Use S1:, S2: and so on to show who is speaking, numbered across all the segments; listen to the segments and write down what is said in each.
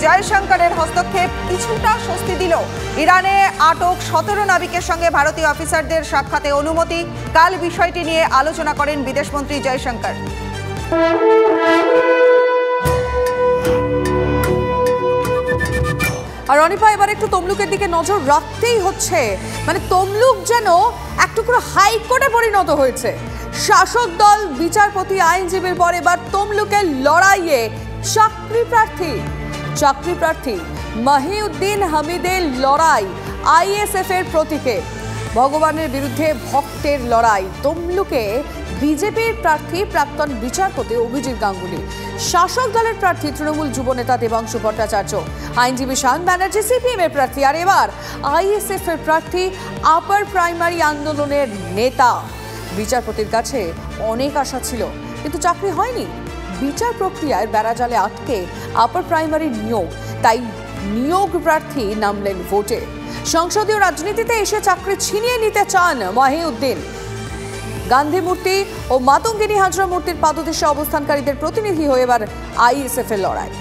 S1: জয়শঙ্করের হস্তক্ষেপ কিছুটা স্বস্তি দিল। ইরানে আটক 17 নাবিকের সঙ্গে ভারতীয় অফিসারদের সাক্ষাতে অনুমতি। কাল বিষয়টি নিয়ে আলোচনা করেন বিদেশমন্ত্রী জয়শঙ্কর। আর অনিপা, এবার একটু তমলুকের দিকে নজর রাখতেই হচ্ছে। মানে তমলুক যেন এক টুকরো হাইকোর্টে পরিণত হয়েছে। শাসক দল, বিচারপতি, আইনজীবীর পর এবার তমলুকের লড়াইয়ে চাকরি প্রার্থী মহিউদ্দিন হামিদের লড়াই আইএসএফ এর প্রতীকে। ভগবানের বিরুদ্ধে ভক্তের লড়াই। তমলুকে বিজেপির প্রার্থী প্রাক্তন বিচারপতি অভিজিৎ গাঙ্গুলি, শাসক দলের প্রার্থী তৃণমূল যুব নেতা দেবাংশু ভট্টাচার্য, আইনজীবী শায়ন ব্যানার্জি সিপিএম এর প্রার্থী, আর এবার আইএসএফ এর প্রার্থী আপার প্রাইমারি আন্দোলনের নেতা। বিচারপতির কাছে অনেক আশা ছিল, কিন্তু চাকরি হয়নি। বিচার প্রক্রিয়ায় বেড়াজালে আটকে আপার প্রাইমারি নিয়োগ, তাই নিয়োগ প্রার্থী নামলেন ভোটে। সংসদীয় রাজনীতিতে এসে চাকরি ছিনিয়ে নিতে চান মহিউদ্দিন। গান্ধী মূর্তি ও মাতঙ্গিনী হাজরা মূর্তির পাদদেশে অবস্থানকারীদের প্রতিনিধি হয়ে এবার আইএসএফ এর লড়াই।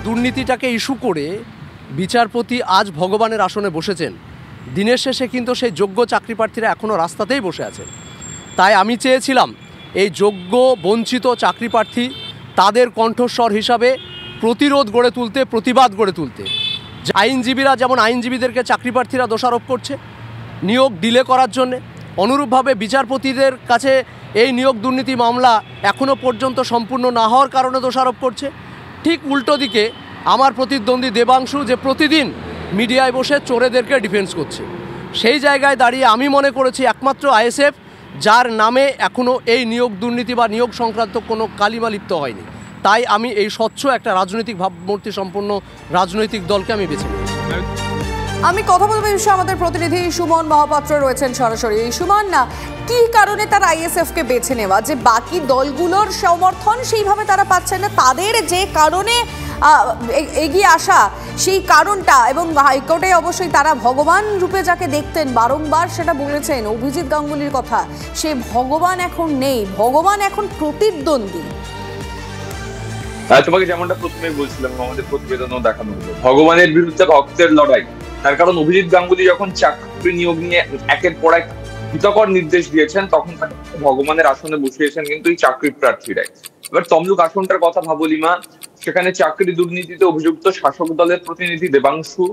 S2: দুর্নীতিটাকে ইস্যু করে বিচারপতি আজ ভগবানের আসনে বসেছেন। দিনের শেষে কিন্তু সেই যোগ্য চাকরি প্রার্থীরা এখনও রাস্তাতেই বসে আছেন। তাই আমি চেয়েছিলাম এই যোগ্য বঞ্চিত চাকরি প্রার্থী তাদের কণ্ঠস্বর হিসাবে প্রতিরোধ গড়ে তুলতে, প্রতিবাদ গড়ে তুলতে। আইনজীবীরা যেমন আইনজীবীদেরকে চাকরি প্রার্থীরা দোষারোপ করছে নিয়োগ ডিলে করার জন্যে, অনুরূপভাবে বিচারপতিদের কাছে এই নিয়োগ দুর্নীতি মামলা এখনও পর্যন্ত সম্পূর্ণ না হওয়ার কারণে দোষারোপ করছে। ঠিক উল্টো দিকে আমার প্রতিদ্বন্দ্বী দেবাংশু যে প্রতিদিন মিডিয়ায় বসে চোরেদেরকে ডিফেন্স করছে। সেই জায়গায় দাঁড়িয়ে আমি মনে করেছি একমাত্র আইএসএফ, যার নামে এখনও এই নিয়োগ দুর্নীতি বা নিয়োগ সংক্রান্ত কোনো কালিমা লিপ্ত হয়নি। তাই আমি এই স্বচ্ছ একটা রাজনৈতিক ভাবমূর্তি সম্পন্ন রাজনৈতিক দলকে আমি বেছে নিয়েছি।
S1: আমি কথা বলবো এই বিষয়ে, আমাদের প্রতিনিধি সুমন মহাপাত্র রয়েছেন সরাসরি। সুমন, না কি কারণে তারা আইএসএফ কে বেছে নেওয়া, যে বাকি দলগুলোর সমর্থন সেইভাবে তারা পাচ্ছে না, তাদের যে কারণে এগিয়ে আসা সেই কারণটা, এবং হাইকোর্টে অবশ্যই তারা ভগবান রূপে যাকে দেখতেন বারংবার সেটা বলেছেন অভিজিৎ গাঙ্গুলির কথা, সে ভগবান এখন নেই, ভগবান এখন প্রতিদ্বন্দ্বী।
S3: তোমাকে যেমনটা প্রথমে বলছিলাম, আমাদের প্রতিবেদনও দেখানো হলো ভগবানের বিরুদ্ধে ভক্তের লড়াই। তার কারণ অভিজিৎ গাঙ্গুলি যখন চাকরি নিয়োগ নিয়ে একের পর এক হিতকর নির্দেশ দিয়েছেন, তখন তাকে ভগবানের আসনে বসিয়েছেন কিন্তু এই চাকরি প্রার্থীরাই। এবার তমলুক আসনটার কথা ভাবলিমা, সেখানে চাকরি দুর্নীতিতে অভিযুক্ত শাসক দলের প্রতিনিধি দেবাংশু,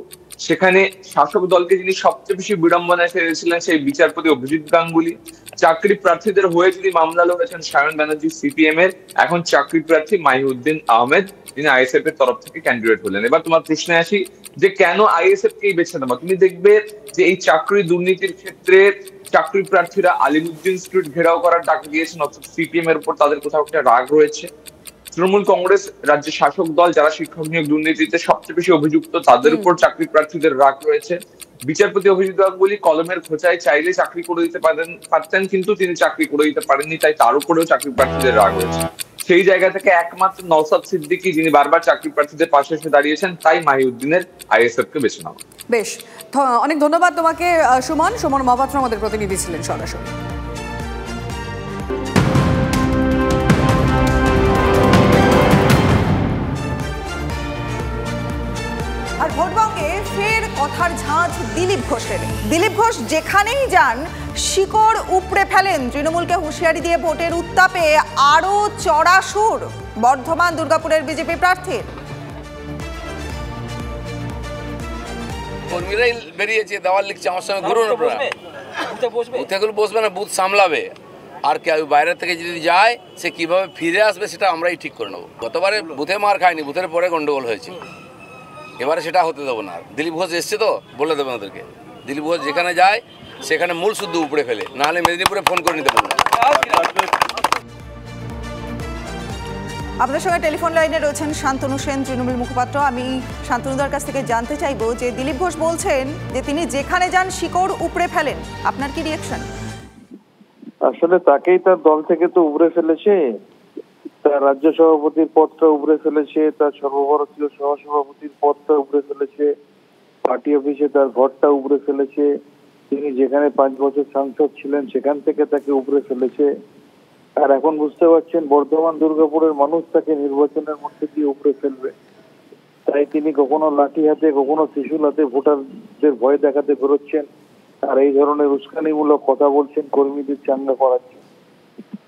S3: সেখানে শাসক দলকে যিনি সবচেয়ে বেশি বিড়ম্বনায় ফেলেছিলেন সেই বিচারপতি অভিজিৎ গাঙ্গুলি। চাকরি প্রার্থীদের হয়ে যিনি মামলা লড়েছেন শায়ন ব্যানার্জি সিপিএম এর, এখন চাকরি প্রার্থী মহিউদ্দিন আহমেদ, যিনি আইএসএফ এর তরফ থেকে ক্যান্ডিডেট হলেন। এবার তোমার প্রশ্নে আসি যে কেন আইএসএফ কেই বেছে নেওয়া। তুমি দেখবে যে এই চাকরি দুর্নীতির ক্ষেত্রে চাকরি প্রার্থীরা আলিমুদ্দিন স্ট্রিট ঘেরাও করার ডাক দিয়েছেন, অর্থাৎ সিপিএম এর উপর তাদের কোথাও একটা রাগ রয়েছে। তৃণমূল কংগ্রেস রাজ্যের শাসক দল, যারা শিক্ষক নিয়োগ দুর্নীতিতে সবচেয়ে বেশি অভিযুক্ত, তাদের উপর চাকরি প্রার্থীদের রাগ রয়েছে। বিচারপতি অভিজিৎ গাঙ্গুলি কলমের খোঁচায় চাইলে চাকরি করে দিতে পারতেন, কিন্তু তিনি চাকরি করে দিতে পারেননি, তাই তার উপরেও চাকরি প্রার্থীদের রাগ রয়েছে। সেই জায়গা থেকে একমাত্র নওশাদ সিদ্দিকী, যিনি বারবার চাকরি প্রার্থীদের পাশে এসে দাঁড়িয়েছেন, তাই মহিউদ্দিনের আইএসএফ কে বেছে নেওয়া।
S1: বেশ, অনেক ধন্যবাদ তোমাকে সুমন। সুমন মহাপাত্র আমাদের প্রতিনিধি ছিলেন সরাসরি। আর ভোটবঙ্গে ফের কথার ঝাঁঝ দিলীপ ঘোষের। দিলীপ ঘোষ যেখানেই যান শিকড় উপড়ে ফেলেন। তৃণমূলকে হুঁশিয়ারি দিয়ে ভোটের উত্তাপে আরো চড়া সুর বর্ধমান দুর্গাপুরের বিজেপি প্রার্থীর।
S4: কর্মীরাই বেরিয়েছে, দেওয়াল লিখছে আমার সঙ্গে ঘুরুন, বুথেগুলো বসবে না, বুথ সামলাবে। আর কেউ বাইরে থেকে যদি যায় সে কিভাবে ফিরে আসবে সেটা আমরাই ঠিক করে নেবো। গতবারে বুথে মার খায়নি, বুথের পরে গন্ডগোল হয়েছে, এবারে সেটা হতে দেবো না। দিলীপ ঘোষ এসছে তো বলে দেবেন ওদেরকে, দিলীপ ঘোষ যেখানে যায় সেখানে মূল শুদ্ধ উপড়ে ফেলে, নাহলে মেদিনীপুরে ফোন করে নিতে বলুন।
S1: আপনার সঙ্গে টেলিফোন লাইনে রয়েছেন শান্তনু সেন, তৃণমূল মুখপাত্র। আমি শান্তনুদার কাছ থেকে জানতে চাইবো যে দিলীপ ঘোষ বলছেন যে তিনি যেখানে যান শিকড় উপড়ে ফেলেন, আপনার কি রিঅ্যাকশন?
S5: আসলে তাকেই তার দল থেকে তো উপড়ে ফেলেছে, তার রাজ্য সভাপতির পদটা উপড়ে ফেলেছে, তার সর্বভারতীয় সহসভাপতির পদটা উপড়ে ফেলেছে, পার্টি অফিসে তার ঘরটা উপড়ে ফেলেছে, তিনি যেখানে 5 বছর সাংসদ ছিলেন সেখান থেকে তাকে উপড়ে ফেলেছে। আর এখন বুঝতে পারছেন বর্ধমান দুর্গাপুরের মানুষ তাকে নির্বাচনের মধ্যে দিয়ে উপড়ে ফেলবে। তাই তিনি কখনো লাঠি হাতে কখনো ত্রিশূল হাতে ভোটারদের ভয় দেখাতে বেরোচ্ছেন, আর এই ধরনের উস্কানিমূলক কথা বলছেন, কর্মীদের চাঙ্গা করাচ্ছেন।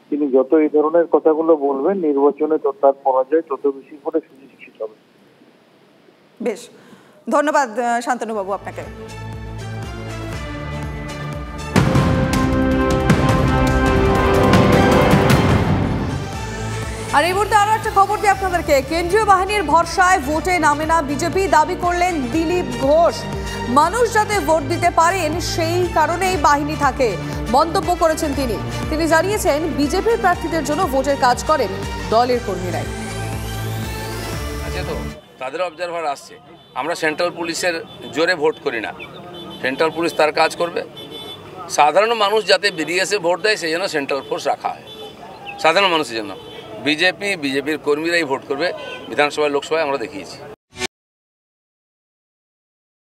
S5: তিনি যত এই ধরনের কথাগুলো বলবেন, নির্বাচনে তার পরাজয় তত বেশি করে সুনিশ্চিত হবে।
S6: বেশ, ধন্যবাদ শান্তনুবাবু আপনাকে।
S1: আর এই মুহূর্তে আরো একটা খবর দিই আপনাদেরকে। কেন্দ্রীয় বাহিনীর ভরসায় ভোটে নামে না বিজেপি, দাবি করলেন দিলীপ ঘোষ। মানুষ যাতে ভোট দিতে পারেন সেই কারণেই বাহিনী থাকে মন্তব্য করেছেন তিনি। তিনি জানিয়েছেন বিজেপির প্রার্থীদের জন্য ভোটের কাজ করেন দলের কর্মীরাই।
S4: আছে তো তাদের অবজারভার আসছে। আমরা সেন্ট্রাল পুলিশের জোরে ভোট করি না, সেন্ট্রাল পুলিশ তার কাজ করবে। সাধারণ মানুষ যাতে বেরিয়ে এসে ভোট দেয় সেই জন্য সেন্ট্রাল ফোর্স রাখা হয় সাধারণ মানুষের জন্য। বিজেপির কর্মীরাই ভোট করবে বিধানসভায়, লোকসভায় আমরা দেখিয়েছি।